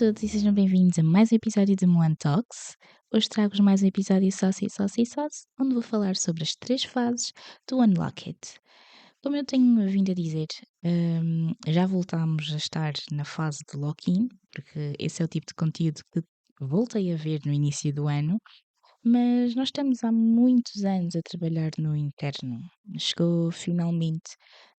todos e sejam bem-vindos a mais um episódio de Moan Talks. Hoje trago-vos mais um episódio sauce, onde vou falar sobre as 3 fases do Unlock It. Como eu tenho vindo a dizer, já voltámos a estar na fase de lock-in, porque esse é o tipo de conteúdo que voltei a ver no início do ano, mas nós estamos há muitos anos a trabalhar no interno. Chegou finalmente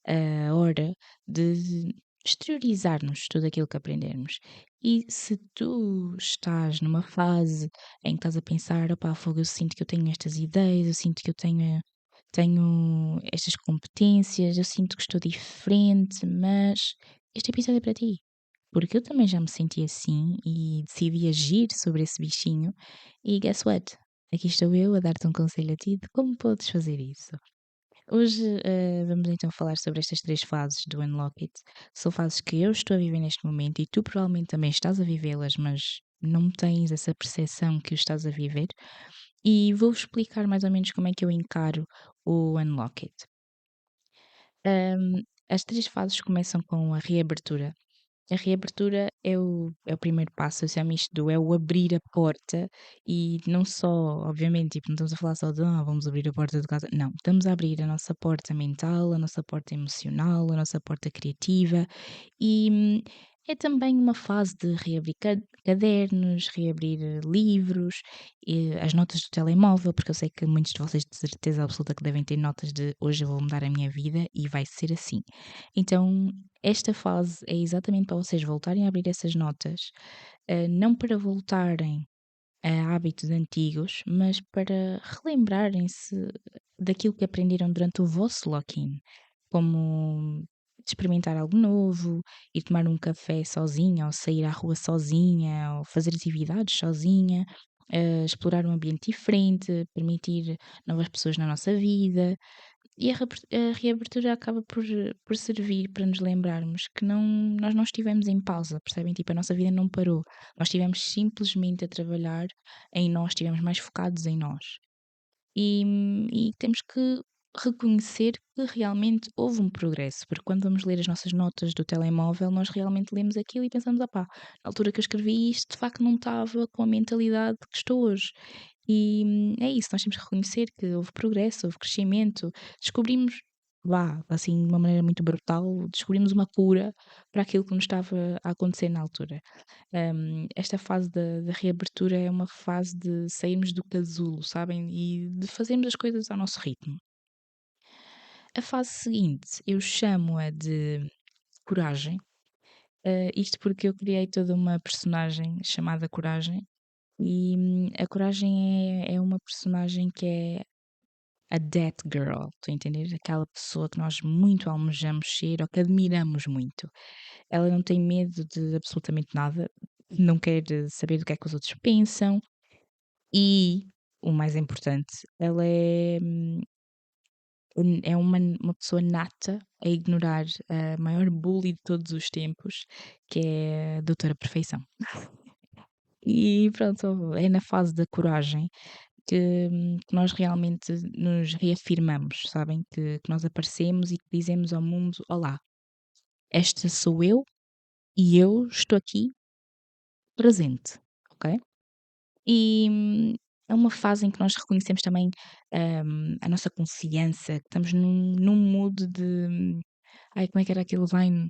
a hora de exteriorizarmos tudo aquilo que aprendemos. E se tu estás numa fase em que estás a pensar, opá, fogo, eu sinto que eu tenho estas ideias, eu sinto que eu tenho estas competências, eu sinto que estou diferente, mas este episódio é para ti. Porque eu também já me senti assim e decidi agir sobre esse bichinho. E guess what? Aqui estou eu a dar-te um conselho a ti de como podes fazer isso. Hoje vamos então falar sobre estas 3 fases do Unlock It. São fases que eu estou a viver neste momento e tu provavelmente também estás a vivê-las, mas não tens essa percepção que o estás a viver. E vou explicar mais ou menos como é que eu encaro o Unlock It. As 3 fases começam com a reabertura. A reabertura é o primeiro passo, eu chamo isto é o abrir a porta e não só, obviamente, tipo, não estamos a falar só de vamos abrir a porta de casa. Não, estamos a abrir a nossa porta mental, a nossa porta emocional, a nossa porta criativa e é também uma fase de reabrir cadernos, reabrir livros, as notas do telemóvel, porque eu sei que muitos de vocês de certeza absoluta que devem ter notas de hoje eu vou mudar a minha vida e vai ser assim. Então, esta fase é exatamente para vocês voltarem a abrir essas notas, não para voltarem a hábitos antigos, mas para relembrarem-se daquilo que aprenderam durante o vosso lock-in, como experimentar algo novo, ir tomar um café sozinha, ou sair à rua sozinha, ou fazer atividades sozinha, explorar um ambiente diferente, permitir novas pessoas na nossa vida. E a reabertura acaba por servir para nos lembrarmos que nós não estivemos em pausa, percebem? Tipo, a nossa vida não parou. Nós estivemos simplesmente a trabalhar em nós, estivemos mais focados em nós. E temos que reconhecer que realmente houve um progresso, porque quando vamos ler as nossas notas do telemóvel, nós realmente lemos aquilo e pensamos, opá, na altura que eu escrevi isto, de facto não estava com a mentalidade que estou hoje. E é isso, nós temos que reconhecer que houve progresso, houve crescimento, descobrimos, assim, de uma maneira muito brutal, descobrimos uma cura para aquilo que nos estava a acontecer na altura. Esta fase da reabertura é uma fase de sairmos do casulo, sabem? E de fazermos as coisas ao nosso ritmo. A fase seguinte, eu chamo-a de coragem. Isto porque eu criei toda uma personagem chamada Coragem. E a Coragem é uma personagem que é a That Girl, estou a entender? Aquela pessoa que nós muito almejamos ser ou que admiramos muito. Ela não tem medo de absolutamente nada, não quer saber do que é que os outros pensam e, o mais importante, ela é uma pessoa nata a ignorar a maior bully de todos os tempos, que é a Doutora Perfeição. E pronto, é na fase da coragem que nós realmente nos reafirmamos, sabem? Que nós aparecemos e que dizemos ao mundo: Olá, esta sou eu e eu estou aqui presente, ok? E é uma fase em que nós reconhecemos também a nossa confiança, que estamos num mood de. Ai, como é que era aquele line?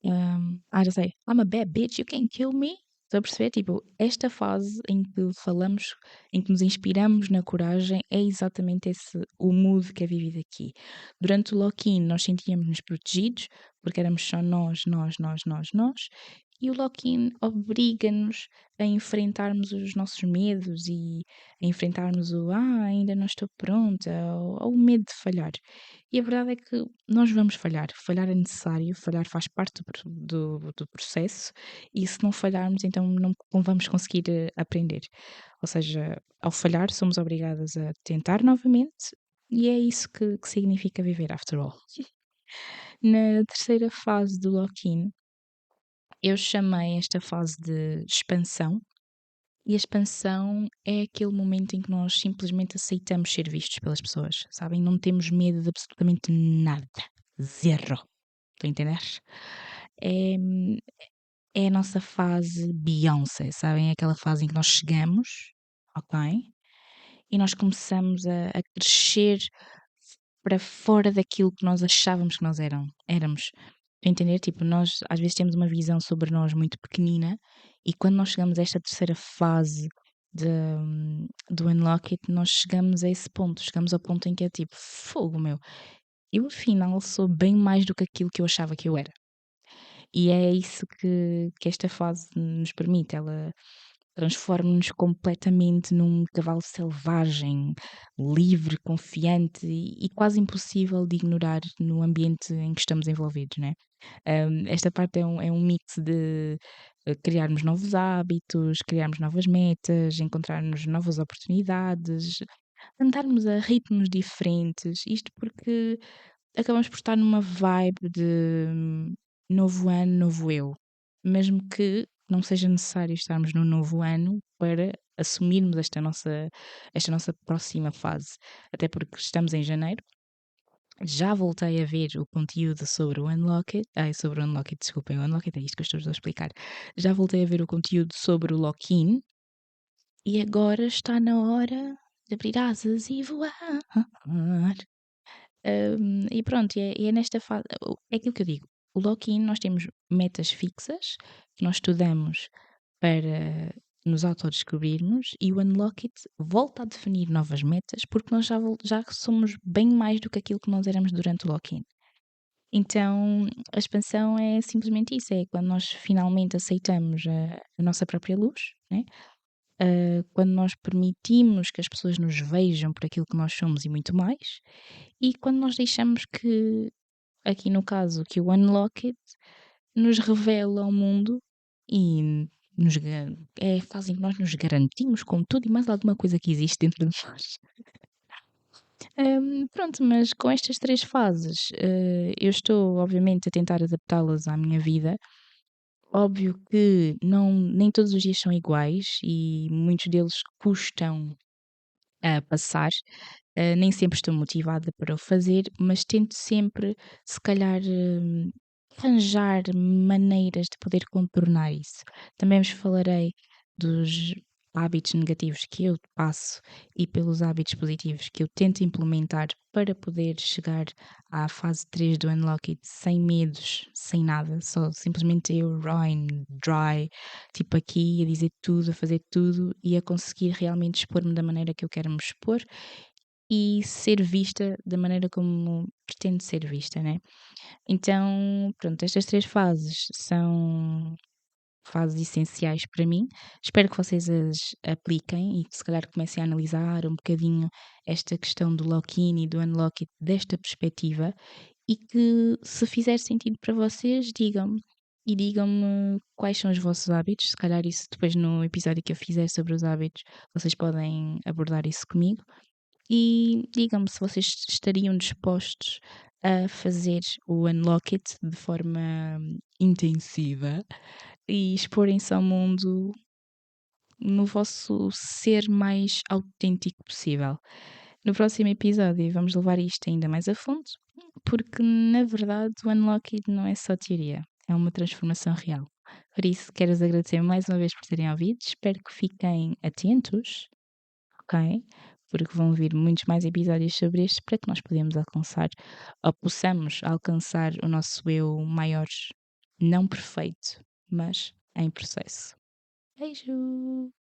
Já sei. I'm a bad bitch, you can't kill me. Estou a perceber? Tipo, esta fase em que falamos, em que nos inspiramos na coragem, é exatamente esse o mood que é vivido aqui. Durante o lock-in, nós sentíamos-nos protegidos, porque éramos só nós. E o lock-in obriga-nos a enfrentarmos os nossos medos e a enfrentarmos ainda não estou pronta, ou o medo de falhar. E a verdade é que nós vamos falhar. Falhar é necessário, falhar faz parte do processo e se não falharmos, então não vamos conseguir aprender. Ou seja, ao falhar, somos obrigadas a tentar novamente e é isso que significa viver, after all. Na terceira fase do lock-in, eu chamei esta fase de expansão. E a expansão é aquele momento em que nós simplesmente aceitamos ser vistos pelas pessoas, sabem? Não temos medo de absolutamente nada. Zero. Estou a entender? É, é a nossa fase Beyoncé, sabem? É aquela fase em que nós chegamos, ok? E nós começamos a crescer para fora daquilo que nós achávamos que nós éramos. Estou a entender? Tipo, nós às vezes temos uma visão sobre nós muito pequenina e quando nós chegamos a esta terceira fase do Unlock It, nós chegamos a esse ponto. Chegamos ao ponto em que é tipo, fogo meu, eu afinal sou bem mais do que aquilo que eu achava que eu era. E é isso que esta fase nos permite. Ela transforma-nos completamente num cavalo selvagem, livre, confiante e quase impossível de ignorar no ambiente em que estamos envolvidos, né? Esta parte é um mix de criarmos novos hábitos, criarmos novas metas, encontrarmos novas oportunidades, andarmos a ritmos diferentes. Isto porque acabamos por estar numa vibe de novo ano, novo eu. Mesmo que não seja necessário estarmos no novo ano para assumirmos esta nossa próxima fase. Até porque estamos em janeiro. Já voltei a ver o conteúdo sobre o Unlocked. Ai, sobre o Unlocked, desculpem, o Unlocked é isto que eu estou a explicar. Já voltei a ver o conteúdo sobre o Lock-in e agora está na hora de abrir asas e voar. E pronto, é nesta fase. É aquilo que eu digo. O lock-in, nós temos metas fixas que nós estudamos para nos autodescobrirmos e o Unlock It volta a definir novas metas porque nós já somos bem mais do que aquilo que nós éramos durante o lock-in. Então, a expansão é simplesmente isso, é quando nós finalmente aceitamos a nossa própria luz, né? Quando nós permitimos que as pessoas nos vejam por aquilo que nós somos e muito mais, e quando nós deixamos que, aqui no caso, que o Unlocked nos revela ao mundo e é a fase em que nós nos garantimos com tudo e mais alguma coisa que existe dentro de nós. Pronto, mas com estas três fases, eu estou, obviamente, a tentar adaptá-las à minha vida. Óbvio que nem todos os dias são iguais e muitos deles custam a passar. Nem sempre estou motivada para o fazer, mas tento sempre, se calhar, arranjar maneiras de poder contornar isso. Também vos falarei dos hábitos negativos que eu passo e pelos hábitos positivos que eu tento implementar para poder chegar à fase 3 do Unlock It sem medos, sem nada, só simplesmente eu, Ryan, dry, tipo aqui a dizer tudo, a fazer tudo e a conseguir realmente expor-me da maneira que eu quero me expor e ser vista da maneira como pretendo ser vista, né? Então, pronto, estas três fases são fases essenciais para mim. Espero que vocês as apliquem e que se calhar comecem a analisar um bocadinho esta questão do lock-in e do unlock it desta perspectiva e que se fizer sentido para vocês, digam-me. E digam-me quais são os vossos hábitos. Se calhar isso depois no episódio que eu fizer sobre os hábitos, vocês podem abordar isso comigo. E digam-me se vocês estariam dispostos a fazer o Unlock It de forma intensiva e exporem-se ao mundo no vosso ser mais autêntico possível. No próximo episódio vamos levar isto ainda mais a fundo, porque na verdade o Unlock It não é só teoria, é uma transformação real. Por isso, quero-vos agradecer mais uma vez por terem ouvido. Espero que fiquem atentos, ok? Porque vão vir muitos mais episódios sobre este para que nós podemos alcançar ou possamos alcançar o nosso eu maior, não perfeito, mas em processo. Beijo!